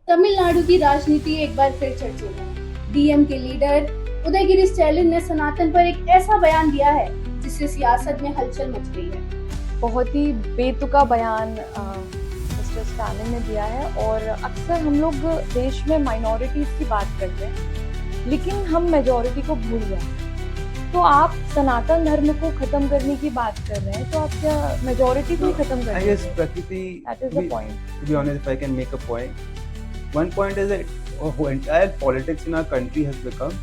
तमिलनाडु की राजनीति एक बार फिर चर्चों में। डीएम के लीडर उदयगिरी स्टैलिन ने सनातन पर एक ऐसा बयान दिया है जिससे सियासत में हलचल मच गई है। बहुत ही बेतुका बयान मिस्टर स्टालिन ने दिया है। और अक्सर हम लोग देश में माइनॉरिटीज की बात करते हैं लेकिन हम मेजॉरिटी को भूल गए। तो आप सनातन धर्म को खत्म करने की बात कर रहे हैं, तो आप क्या मेजॉरिटी को ही खत्म कर रहे हैं? I guess Prakriti, That is the point. to be honest, if I can make a point, one point is that entire politics in our country has become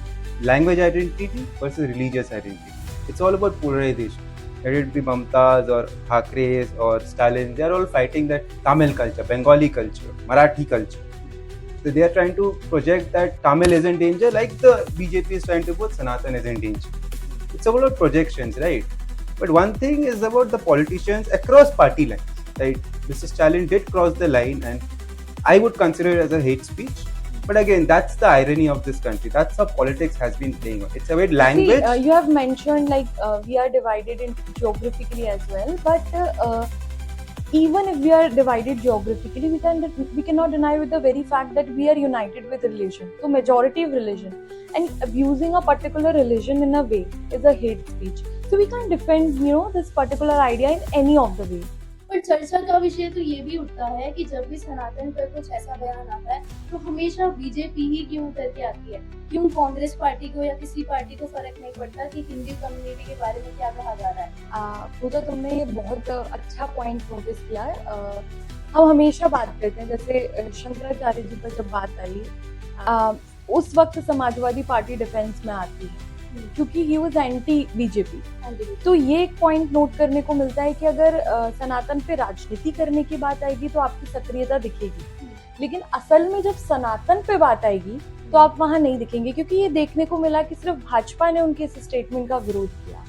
language identity versus religious identity. It's all about polarization. Let it be Mamta's or Thakre's or Stalin, they are all fighting that Tamil culture, Bengali culture, Marathi culture. So they are trying to project that Tamil is in danger, like the BJP is trying to put Sanatan is in danger. It's all about projections, right? But one thing is about the politicians across party lines, right? Mr. Stalin did cross the line, and I would consider it as a hate speech. But again, that's the irony of this country. That's how politics has been playing out. It's about language. See, you have mentioned we are divided in geographically as well, but even if we are divided geographically, we cannot deny with the very fact that we are united with religion. So majority of religion, and abusing a particular religion in a way is a hate speech. So we can't defend this particular idea in any of the way. पर चर्चा का विषय तो ये भी उठता है कि जब भी सनातन पर कुछ ऐसा बयान आता है तो हमेशा बीजेपी ही क्यों उतर के आती है। क्यों कांग्रेस पार्टी को या किसी पार्टी को फर्क नहीं पड़ता कि हिंदू कम्युनिटी के बारे में क्या कहा जा रहा है? पूजा, तुमने ये बहुत अच्छा पॉइंट नोटिस किया है। हम हमेशा बात करते हैं, जैसे शंकराचार्य जी पर जब बात आई उस वक्त समाजवादी पार्टी डिफेंस में आती है क्योंकि ही वाज एंटी बीजेपी। तो ये एक पॉइंट नोट करने को मिलता है कि अगर सनातन पे राजनीति करने की बात आएगी तो आपकी सक्रियता दिखेगी, लेकिन असल में जब सनातन पे बात आएगी तो आप वहां नहीं दिखेंगे, क्योंकि ये देखने को मिला कि सिर्फ भाजपा ने उनके इस स्टेटमेंट का विरोध किया।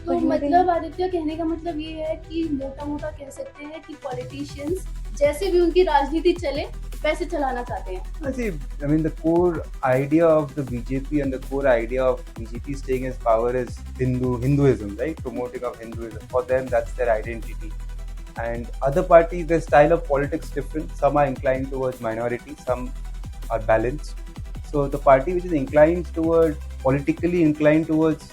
तो मतलब आदित्य, कहने का मतलब ये है कि मोटा मोटा कह सकते हैं कि पॉलिटिशियंस जैसे भी उनकी राजनीति चले वैसे चलाना चाहते हैं। See, I mean, the core idea of the BJP and the core idea of BJP staying in power is Hinduism, right? Promoting of Hinduism. For them, that's their identity. And other parties, their style of politics different. Some are inclined towards minority, some are balanced. So the party which is politically inclined towards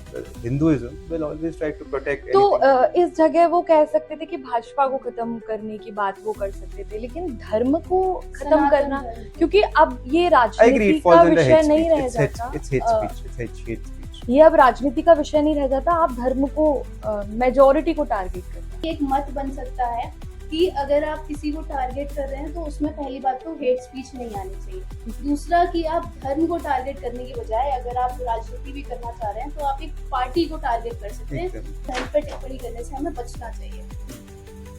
Hinduism will always try to protect तो anything. इस जगह वो कह सकते थे कि भाजपा को खत्म करने की बात वो कर सकते थे, लेकिन धर्म को खत्म करना, क्योंकि अब ये राजनीति का विषय नहीं रह जाता। It's hate speech. It's hate speech. ये अब राजनीति का विषय नहीं रह जाता, आप धर्म को मेजॉरिटी को टारगेट करते हैं। एक मत बन सकता है कि अगर आप किसी को टारगेट कर रहे हैं तो उसमें पहली बात तो हेट स्पीच नहीं आनी चाहिए। दूसरा कि आप धर्म को टारगेट करने की बजाय अगर आप राजनीति भी करना चाह रहे हैं तो आप एक पार्टी को टारगेट कर सकते हैं। धर्म पर टिप्पणी करने से हमें बचना चाहिए।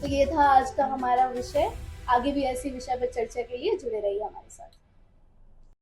तो ये था आज का हमारा विषय। आगे भी ऐसे विषय पर चर्चा के लिए जुड़े रहिए हमारे साथ।